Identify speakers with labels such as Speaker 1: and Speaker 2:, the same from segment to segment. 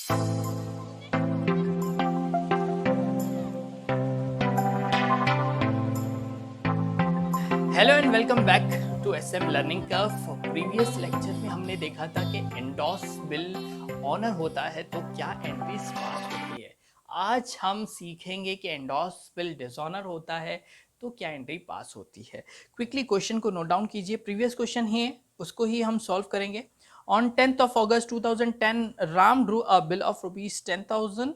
Speaker 1: Hello and welcome back to SM learning curve. Previous lecture में हमने देखा था कि एंडोस बिल ऑनर होता है तो क्या एंट्रीज पास होती है। आज हम सीखेंगे कि एंडोस बिल डिसऑनर होता है तो क्या एंट्री पास होती है। क्विकली क्वेश्चन को नोट डाउन कीजिए। प्रीवियस क्वेश्चन ही है, उसको ही हम सॉल्व करेंगे। On 10th of August 2010, Ram drew a bill of rupees 10,000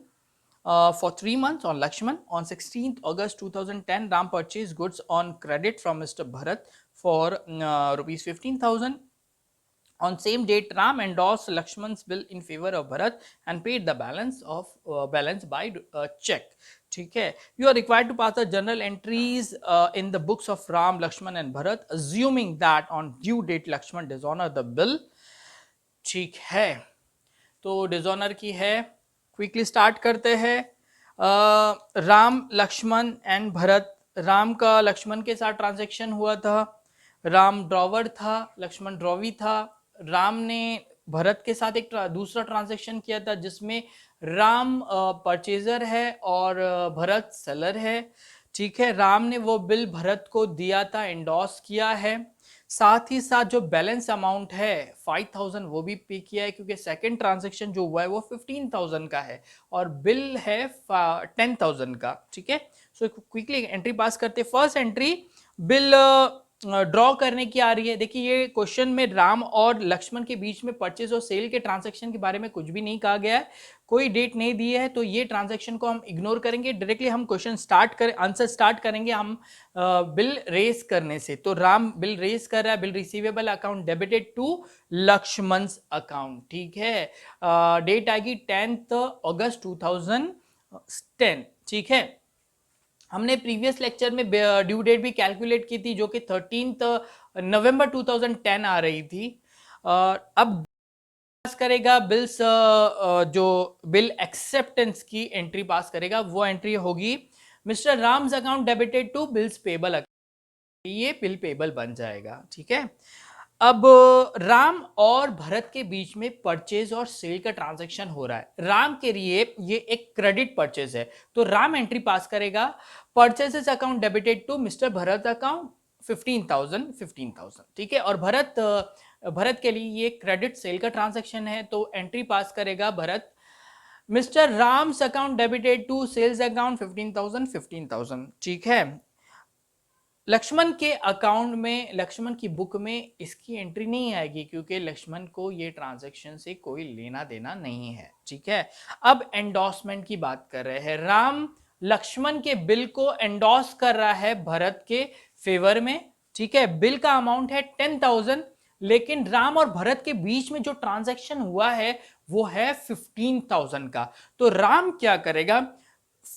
Speaker 1: for 3 months on Lakshman. On 16th August 2010, Ram purchased goods on credit from Mr. Bharat for rupees 15,000. On same date, Ram endorsed Lakshman's bill in favor of Bharat and paid the balance by check. ठीक है, you are required to pass the journal entries in the books of Ram, Lakshman and Bharat, assuming that on due date Lakshman dishonored the bill. ठीक है, तो dishonour की है। Quickly start करते हैं। Ram, Lakshman and Bharat. Ram का लक्ष्मण के साथ ट्रांजैक्शन हुआ था। राम ड्रॉवर था, लक्ष्मण ड्रॉवी था। राम ने भरत के साथ एक दूसरा ट्रांजैक्शन किया था जिसमें राम परचेजर है और भरत सेलर है। ठीक है, राम ने वो बिल भरत को दिया था, एंडोर्स किया है। साथ ही साथ जो बैलेंस अमाउंट है 5,000 वो भी पे किया है, क्योंकि सेकंड ट्रांजैक्शन जो हुआ है वो 15,000 का है और बिल है 10,000 का। ठीक है, सो क्विकली एंट्री पास करते। फर्स्ट एंट्री बिल ड्रॉ करने की आ रही है। देखिए, ये क्वेश्चन में राम और लक्ष्मण के बीच में परचेज और सेल के ट्रांजैक्शन के बारे में कुछ भी नहीं कहा गया है, कोई डेट नहीं दी है, तो ये ट्रांजैक्शन को हम इग्नोर करेंगे। डायरेक्टली हम क्वेश्चन स्टार्ट करें, आंसर स्टार्ट करेंगे हम बिल रेज करने से। तो राम बिल रेज कर रहा है, bill receivable account debited to Lakshman's account. ठीक है, डेट आएगी 10th अगस्त 2010। ठीक है, हमने प्रीवियस लेक्चर में ड्यू डेट भी कैलकुलेट की थी जो कि 13th नवंबर 2010 आ रही थी। अब पास करेगा बिल्स, जो बिल एक्सेप्टेंस की एंट्री पास करेगा वो एंट्री होगी mister Ram's account debited to bills payable account. ये बिल पेबल बन जाएगा। ठीक है, अब राम और भरत के बीच में परचेज और सेल का ट्रांजैक्शन हो रहा है। राम के लिए ये एक क्रेडिट परचेज है, तो राम एंट्री पास करेगा purchases account debited to mister Bharat account 15,000। ठीक है, और भरत के लिए ये क्रेडिट सेल का ट्रांजैक्शन है, तो एंट्री पास करेगा Bharat mister Ram's account debited to sales account 15,000। ठीक है, लक्ष्मण के अकाउंट में, लक्ष्मण की बुक में इसकी एंट्री नहीं आएगी क्योंकि लक्ष्मण को ये ट्रांजैक्शन से कोई लेना देना नहीं है। ठीक है, अब एंडोर्समेंट की बात कर रहे हैं। राम लक्ष्मण के बिल को एंडोर्स कर रहा है भरत के फेवर में। ठीक है, बिल का अमाउंट है 10,000, लेकिन राम और भरत के बीच में जो ट्रांजैक्शन हुआ है वो है 15,000 का। तो राम क्या करेगा,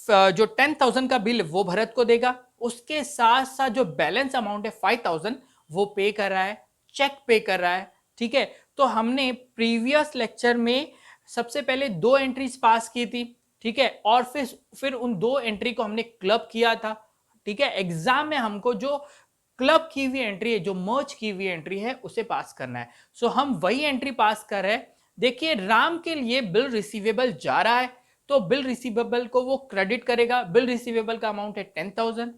Speaker 1: जो 10,000 का बिल वो भरत को देगा, उसके साथ साथ जो बैलेंस अमाउंट है 5,000 वो पे कर रहा है, चेक पे कर रहा है। ठीक है, तो हमने प्रीवियस लेक्चर में सबसे पहले दो एंट्रीज पास की थी। ठीक है, और फिर उन दो एंट्री को हमने क्लब किया था। ठीक है, एग्जाम में हमको जो क्लब की हुई एंट्री है, जो मर्ज की हुई एंट्री है, उसे पास करना है। सो हम वही एंट्री पास कर रहे हैं। देखिए, राम के लिए बिल रिसीवेबल जा रहा है तो बिल रिसीवेबल को वो क्रेडिट करेगा। बिल रिसीवेबल का अमाउंट है 10,000।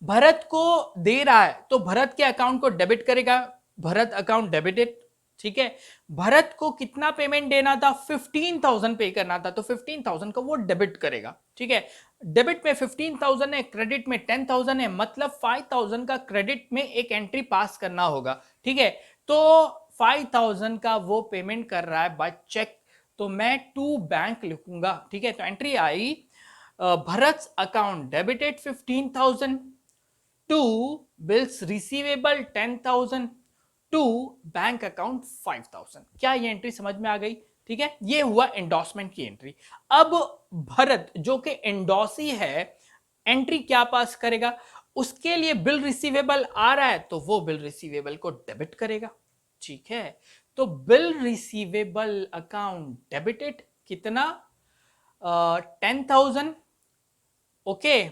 Speaker 1: भरत को दे रहा है तो भरत के अकाउंट को डेबिट करेगा, भरत अकाउंट डेबिटेड। ठीक है, भरत को कितना पेमेंट देना था, 15,000 पे करना था, तो 15,000 का वो डेबिट करेगा। ठीक है, डेबिट में 15,000 है, क्रेडिट में 10,000 है, मतलब 5,000 का क्रेडिट में एक एंट्री पास करना होगा। ठीक है, तो 5,000 का वो पेमेंट कर रहा है बाय चेक, तो मैं टू बैंक लिखूंगा। ठीक है, तो एंट्री आई Bharat account debited 15,000 to bills receivable 10,000 to bank account 5,000। क्या ये एंट्री समझ में आ गई? ठीक है, ये हुआ एंडोर्समेंट की एंट्री। अब भरत जो कि एंडोर्सी है, एंट्री क्या पास करेगा, उसके लिए बिल रिसीवेबल आ रहा है तो वो बिल रिसीवेबल को डेबिट करेगा। ठीक है, तो बिल रिसीवेबल अकाउंट डेबिटेड कितना, 10,000। ओके,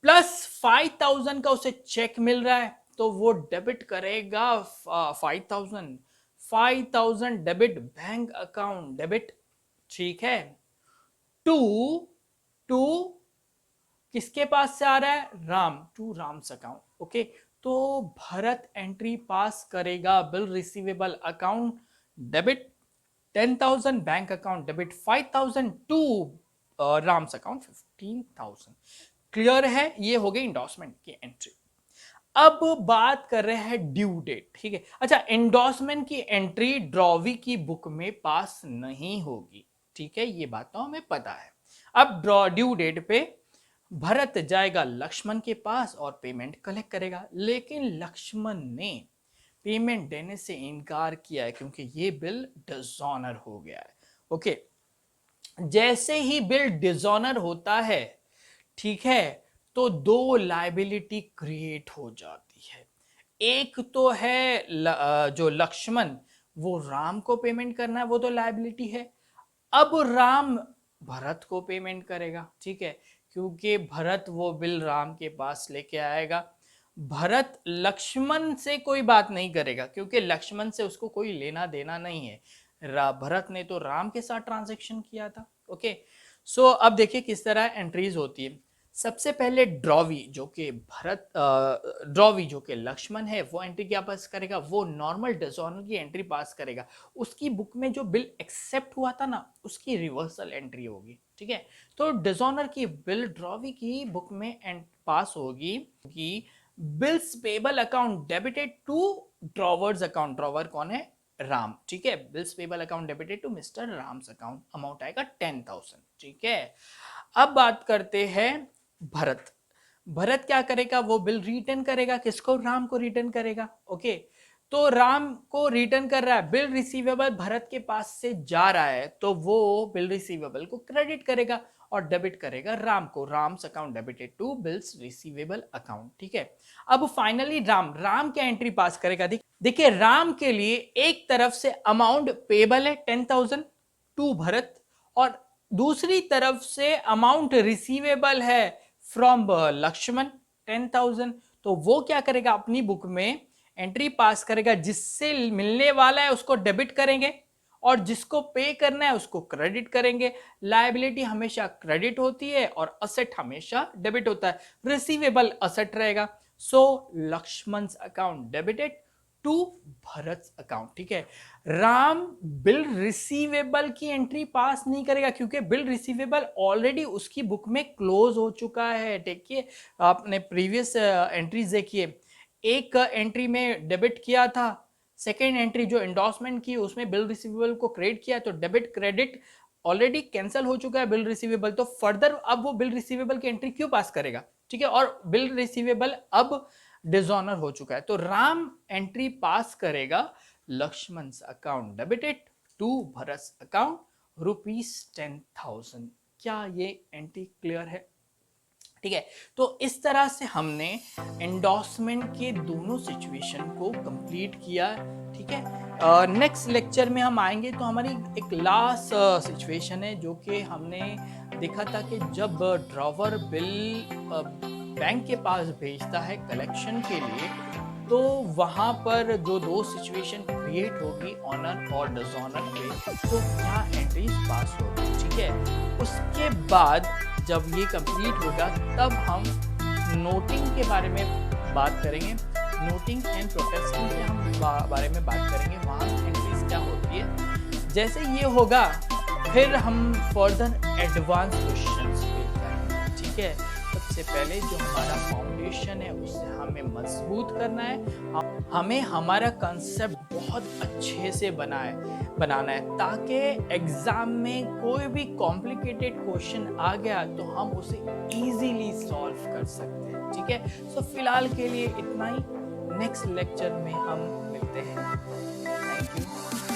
Speaker 1: प्लस 5,000 का उसे चेक मिल रहा है तो वो डेबिट करेगा 5,000। 5000 डेबिट बैंक अकाउंट डेबिट, ठीक है, टू टू किसके पास से आ रहा है, Ram, to Ram's account. Okay, तो भरत एंट्री पास करेगा bill receivable account debit 10,000, bank account debit 5,000 to Ram's account 15,000। Clear है, ये हो गई इंडोर्समेंट की एंट्री। अब बात कर रहे हैं ड्यू डेट, ठीक है। अच्छा, एंडोर्समेंट की एंट्री ड्रॉवी की बुक में पास नहीं होगी, ठीक है, ये बात तो हमें पता है। अब ड्यू डेट पे भरत जाएगा लक्ष्मण के पास और पेमेंट कलेक्ट करेगा, लेकिन लक्ष्मण ने पेमेंट देने से इनकार किया है क्योंकि ये बिल डिसऑनर हो गया है। ओके, जैसे ही बिल डिसऑनर होता है, ठीक है, तो दो लायबिलिटी क्रिएट हो जाती है। एक तो है जो लक्ष्मण, वो राम को पेमेंट करना है, वो तो लायबिलिटी है। अब राम भरत को पेमेंट करेगा, ठीक है, क्योंकि भरत वो बिल राम के पास लेके आएगा। भरत लक्ष्मण से कोई बात नहीं करेगा क्योंकि लक्ष्मण से उसको कोई लेना देना नहीं है, भरत ने तो राम के साथ ट्रांजैक्शन किया था। ओके, सो अब देखिए किस तरह एंट्रीज होती है। सबसे पहले ड्रॉवी जो कि ड्रॉवी जो कि लक्ष्मण है, वो एंट्री क्या पास करेगा, वो नॉर्मल डिसऑनर की एंट्री पास करेगा। उसकी बुक में जो बिल एक्सेप्ट हुआ था ना, उसकी रिवर्सल एंट्री होगी, ठीक है। तो डिसऑनर की बिल ड्रॉवी की बुक में पास होगी कि bills payable account debited to drawers account, drawer कौन है, राम, ठीक है। Bills payable account debited to mister Ram's account, amount आएगा 10,000, ठीक है। अब बात करते हैं भरत। भरत क्या करेगा, वो बिल रिटर्न करेगा, किसको, राम को रिटर्न करेगा। ओके, तो राम को रिटर्न कर रहा है, बिल रिसीवेबल भरत के पास से जा रहा है, तो वो बिल रिसीवेबल को क्रेडिट करेगा और डेबिट करेगा राम को, Ram's account debited to bills receivable account, ठीक है। अब फाइनली राम क्या एंट्री पास करेगा, देखिए राम के लिए एक तरफ से अमाउंट पेबल है 10,000 टू भरत, और दूसरी तरफ से अमाउंट रिसीवेबल है फ्रॉम लक्ष्मण 10,000। तो वो क्या करेगा, अपनी बुक में एंट्री पास करेगा, जिससे मिलने वाला है उसको डेबिट करेंगे और जिसको पे करना है उसको क्रेडिट करेंगे। लायबिलिटी हमेशा क्रेडिट होती है और असेट हमेशा डेबिट होता है, रिसीवेबल असेट रहेगा। So Lakshman account debited to Bharat account, ठीक है। राम बिल रिसीवेबल की एंट्री पास नहीं करेगा क्योंकि बिल रिसीवेबल ऑलरेडी उसकी बुक में क्लोज हो चुका है। देखिए, आपने प्रीवियस एंट्रीज देखिए, एक एंट्री में डेबिट किया था, सेकेंड एंट्री जो एंडोर्समेंट की उसमें बिल रिसीवेबल को क्रेडिट किया, तो डेबिट क्रेडिट ऑलरेडी कैंसिल हो चुका है बिल रिसीवेबल, तो फर्दर अब वो बिल रिसीवेबल की एंट्री क्यों पास करेगा, ठीक है। और बिल रिसीवेबल अब डिसऑनर हो चुका है, तो राम एंट्री पास करेगा Lakshman account debited to Bharat account ₹10,000। क्या ये एंट्री क्लियर है, ठीक है। तो इस तरह से हमने एंडोर्समेंट के दोनों सिचुएशन को कंप्लीट किया, ठीक है। नेक्स्ट लेक्चर में हम आएंगे तो हमारी एक लास्ट सिचुएशन है जो कि हमने देखा था कि जब ड्रॉवर बिल बैंक के पास भेजता है कलेक्शन के लिए, तो वहां पर जो दो सिचुएशन क्रिएट होगी ऑनर और डिसऑनर पे, तो क्या एंट्रीज पास होगी, ठीक है। उसके बाद जब ये कंप्लीट होगा तब हम नोटिंग के बारे में बात करेंगे, नोटिंग एंड प्रोटेस्टिंग के हम बारे में बात करेंगे, वहाँ एंट्रीज क्या होती है। जैसे ये होगा फिर हम फर्दर एडवांस क्वेश्चंस पे जाएंगे, ठीक है। सबसे पहले जो हमारा फाउंडेशन है उसे हमें मजबूत करना है, हमें हमारा कंसेप्ट बहुत अच्छे से बनाना है ताकि एग्जाम में कोई भी कॉम्प्लिकेटेड क्वेश्चन आ गया तो हम उसे इजीली सॉल्व कर सकते हैं, ठीक है। सो फिलहाल के लिए इतना ही, नेक्स्ट लेक्चर में हम मिलते हैं। Thank you.